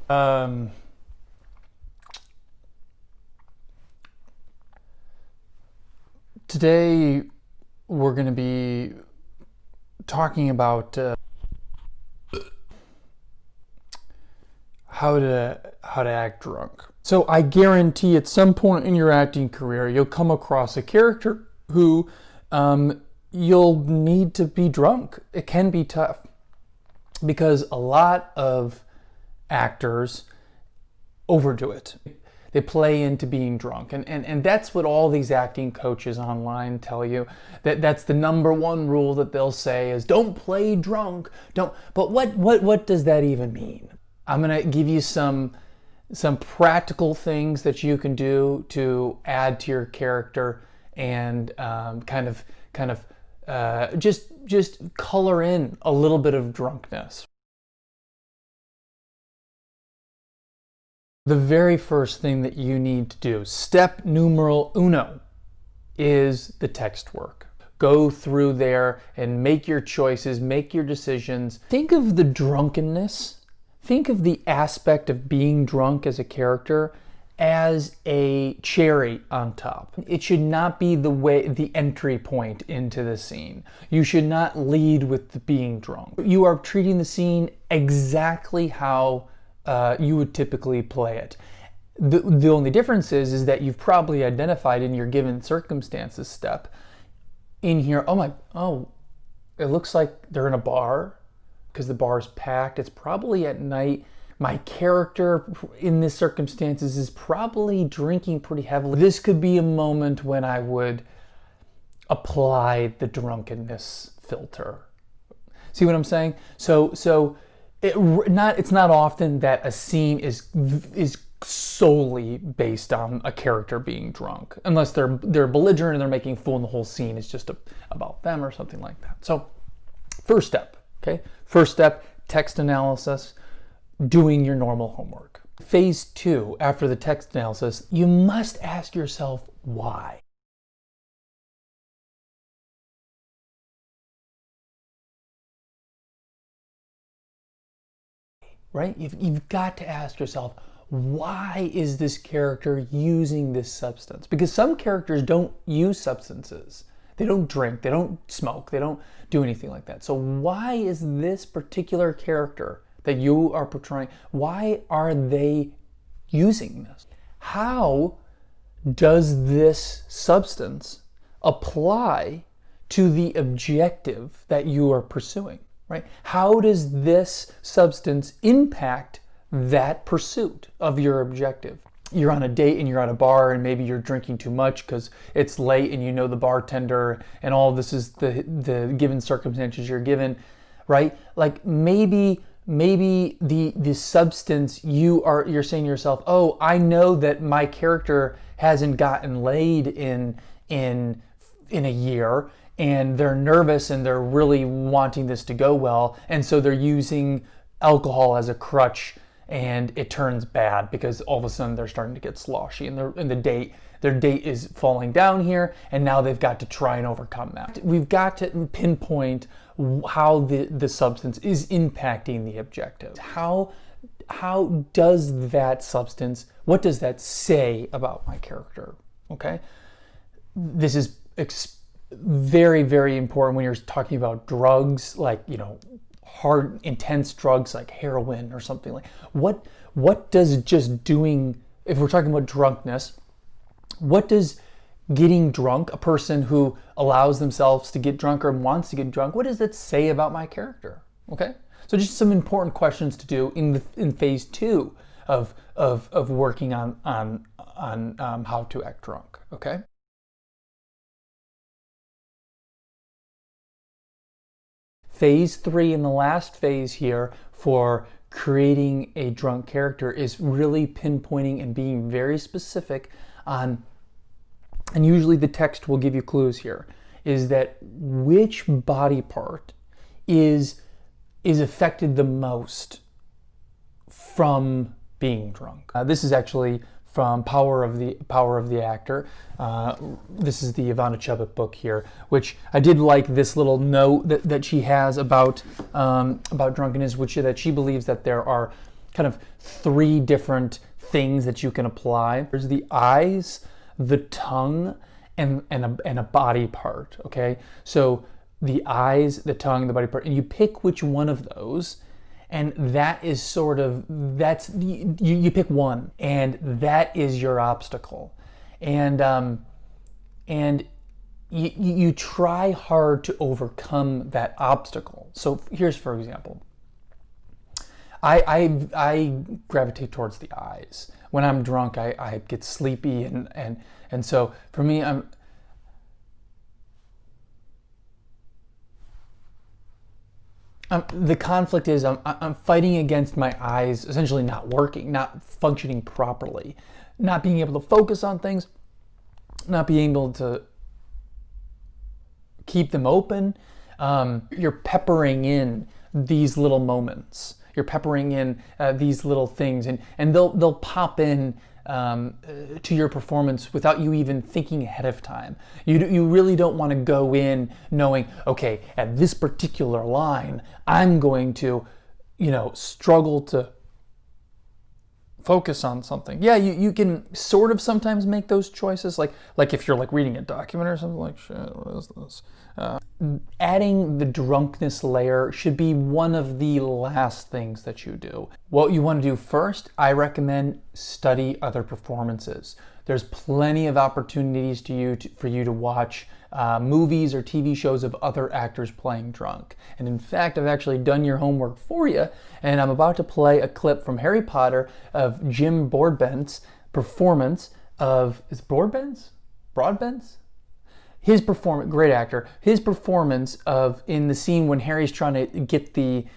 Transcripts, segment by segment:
Um, Today we're going to be talking about how to act drunk. So I guarantee at some point in your acting career you'll come across a character who you'll need to be drunk. It can be tough because a lot of actors overdo it. They play into being drunk. And that's what all these acting coaches online tell you. That's the number one rule that they'll say is don't play drunk. Don't. But what does that even mean? I'm going to give you some practical things that you can do to add to your character and just color in a little bit of drunkenness. The very first thing that you need to do, step numero uno, is the text work. Go through there and make your choices, make your decisions. Think of the drunkenness, think of the aspect of being drunk as a character as a cherry on top. It should not be the entry point into the scene. You should not lead with the being drunk. You are treating the scene exactly how you would typically play it. The only difference is that you've probably identified in your given circumstances step in here, it looks like they're in a bar because the bar's packed. It's probably at night. My character in this circumstances is probably drinking pretty heavily. This could be a moment when I would apply the drunkenness filter. See what I'm saying? So it's not often that a scene is solely based on a character being drunk, unless they're belligerent and they're making a fool and the whole scene is just about them or something like that. So first step, text analysis, doing your normal homework. Phase 2, after the text analysis, you must ask yourself why. Right? You've got to ask yourself, why is this character using this substance? Because some characters don't use substances. They don't drink, they don't smoke, they don't do anything like that. So why is this particular character that you are portraying, why are they using this? How does this substance apply to the objective that you are pursuing? Right? How does this substance impact that pursuit of your objective? You're on a date and you're at a bar and maybe you're drinking too much because it's late and you know the bartender and all this is the given circumstances you're given, right? Like maybe the substance you're saying to yourself, oh, I know that my character hasn't gotten laid in a year, and they're nervous and they're really wanting this to go well, and so they're using alcohol as a crutch, and it turns bad because all of a sudden they're starting to get sloshy and their date is falling down here, and now they've got to try and overcome that. We've got to pinpoint how the substance is impacting the objective. How does that substance, what does that say about my character? Okay, this is very, very important when you're talking about drugs, like, hard, intense drugs like heroin or something like. What does just doing, if we're talking about drunkenness, what does getting drunk, a person who allows themselves to get drunk or wants to get drunk, what does that say about my character? Okay, so just some important questions to do in phase 2 of working on how to act drunk. Okay. Phase 3, and the last phase here for creating a drunk character, is really pinpointing and being very specific on, and usually the text will give you clues here, is that which body part is affected the most from being drunk. This is actually from Power of the Actor. This is the Ivana Chubbuck book here, which I did like this little note that she has about drunkenness, which is that she believes that there are kind of three different things that you can apply. There's the eyes, the tongue, and a body part, okay? So the eyes, the tongue, the body part, and you pick which one of those, and that is sort of, you pick one, and that is your obstacle. And you try hard to overcome that obstacle. So here's, for example, I gravitate towards the eyes. When I'm drunk, I get sleepy, and so for me, the conflict is I'm fighting against my eyes essentially not working, not functioning properly, not being able to focus on things, not being able to keep them open. You're peppering in these little moments. You're peppering in these little things, and they'll pop in to your performance without you even thinking ahead of time. You really don't want to go in knowing, okay, at this particular line, I'm going to, struggle to focus on something. Yeah, you can sort of sometimes make those choices, like if you're like reading a document or something, like, shit, what is this? Adding the drunkenness layer should be one of the last things that you do. What you want to do first, I recommend study other performances. There's plenty of opportunities for you to watch movies or TV shows of other actors playing drunk. And in fact, I've actually done your homework for you, and I'm about to play a clip from Harry Potter of Jim Broadbent's performance of, is it Broadbent's? Broadbent's? His performance, great actor, his performance of, in the scene when Harry's trying to get the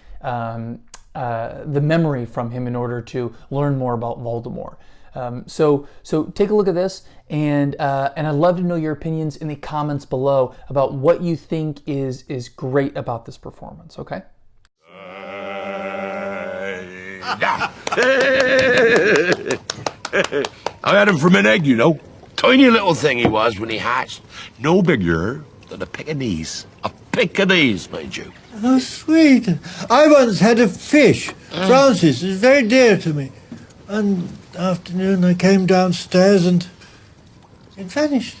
memory from him in order to learn more about Voldemort. So take a look at this, and I'd love to know your opinions in the comments below about what you think is great about this performance, okay? I had him from an egg, Tiny little thing he was when he hatched. No bigger than a Pekingese. A Pekingese, mind you. Oh, sweet. I once had a fish. Francis is very dear to me. One afternoon I came downstairs and it vanished.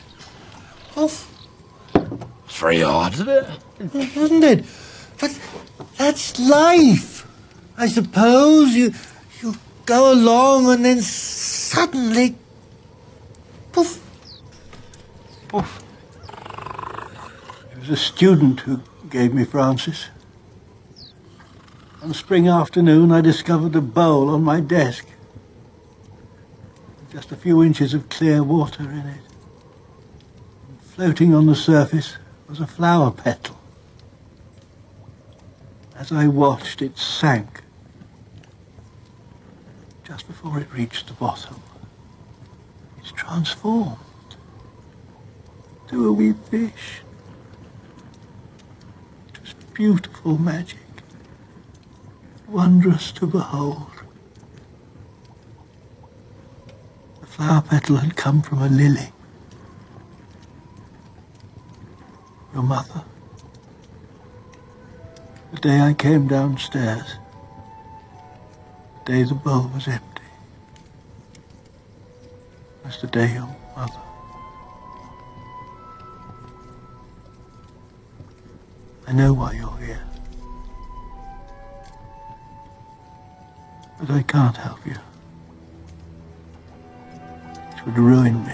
Off. It's very hard, isn't it? Isn't it? But that's life. I suppose you go along and then suddenly... poof. Poof. It was a student who gave me Francis. One spring afternoon I discovered a bowl on my desk. Just a few inches of clear water in it. And floating on the surface was a flower petal. As I watched, it sank. Just before it reached the bottom, it's transformed to a wee fish. It was beautiful magic, wondrous to behold. The flower petal had come from a lily. Your mother. The day I came downstairs, the day the bowl was empty, was the day your mother. I know why you're here, but I can't help you. It would ruin me.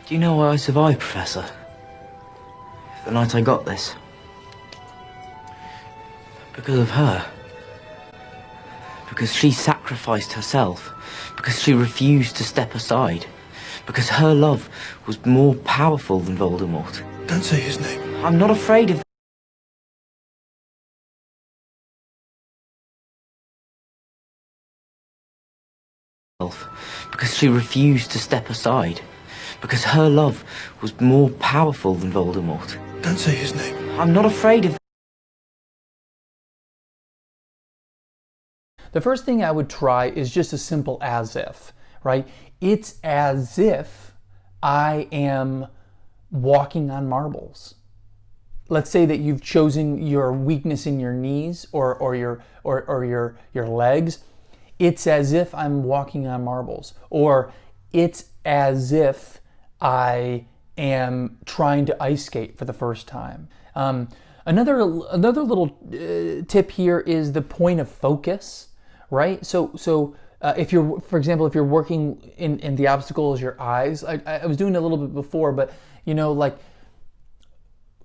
Do you know why I survived, Professor? The night I got this. Because of her. Because she sacrificed herself. Because she refused to step aside. Because her love was more powerful than Voldemort. Don't say his name. I'm not afraid of... Because she refused to step aside. Because her love was more powerful than Voldemort. Don't say his name. I'm not afraid of... The first thing I would try is just as simple as if, right? It's as if I am walking on marbles. let's say that you've chosen your weakness in your knees or your legs. It's as if I'm walking on marbles, or it's as if I am trying to ice skate for the first time. Another little tip here is the point of focus, right? So if you're, for example, if you're working in the obstacle is your eyes. I was doing it a little bit before, but you know, like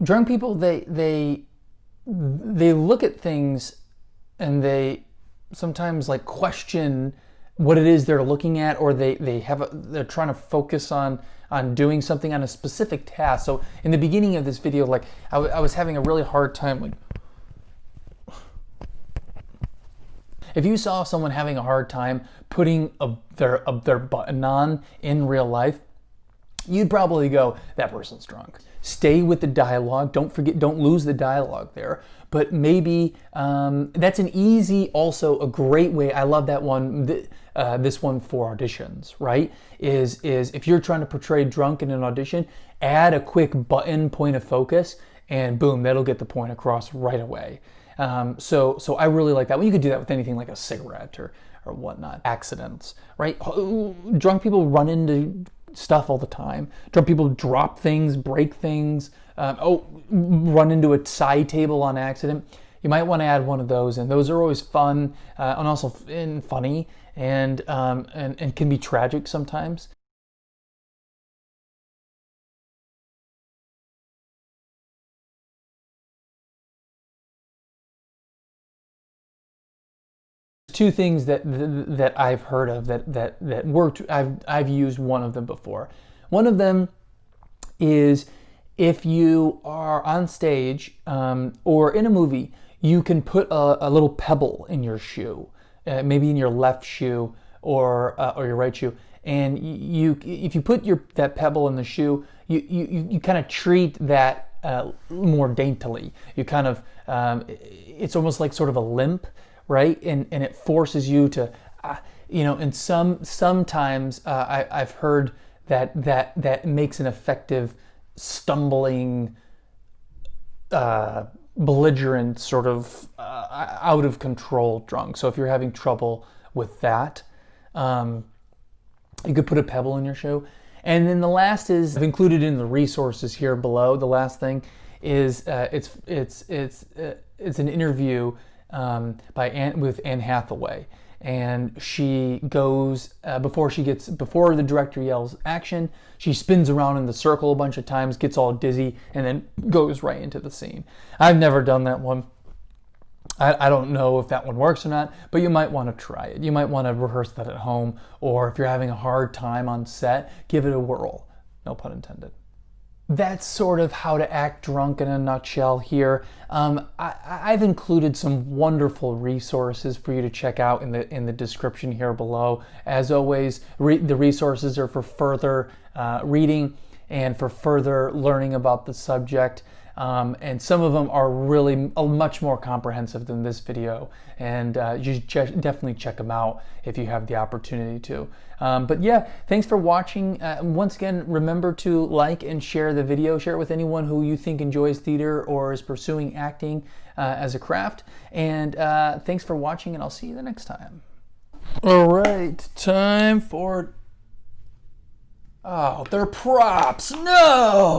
drunk people, they look at things and they sometimes like question what it is they're looking at, or they're trying to focus on doing something on a specific task. So in the beginning of this video, like I was having a really hard time, like if you saw someone having a hard time putting their button on in real life, you'd probably go, that person's drunk. Stay with the dialogue. Don't lose the dialogue there. But maybe that's an easy, also a great way. I love that one. This one for auditions, right? Is if you're trying to portray drunk in an audition, add a quick button point of focus, and boom, that'll get the point across right away. So I really like that one. You could do that with anything like a cigarette or whatnot. Accidents, right? Drunk people run into stuff all the time. Drunk people drop things, break things, run into a side table on accident. You might want to add one of those, and those are always fun and also funny and can be tragic sometimes. Two things that I've heard of that worked. I've used one of them before. One of them is if you are on stage or in a movie, you can put a little pebble in your shoe, maybe in your left shoe or your right shoe, and if you put that pebble in the shoe, you kind of treat that more daintily. You kind of it's almost like sort of a limp. Right, and it forces you to, and sometimes I've heard that makes an effective stumbling, belligerent sort of out of control drunk. So if you're having trouble with that, you could put a pebble in your shoe. And then the last is I've included in the resources here below. The last thing is it's an interview with Anne Hathaway, and she goes before the director yells action, she spins around in the circle a bunch of times, gets all dizzy, and then goes right into the scene. I've never done that one. I don't know if that one works or not, but you might want to try it. You might want to rehearse that at home, or if you're having a hard time on set, give it a whirl. No pun intended. That's sort of how to act drunk in a nutshell here. I've included some wonderful resources for you to check out in the description here below. As always, the resources are for further reading and for further learning about the subject. And some of them are really much more comprehensive than this video, and you should definitely check them out if you have the opportunity to. But yeah, thanks for watching. Once again, remember to like and share the video. Share it with anyone who you think enjoys theater or is pursuing acting as a craft. And thanks for watching, and I'll see you the next time. All right, time for... Oh, they're props. No!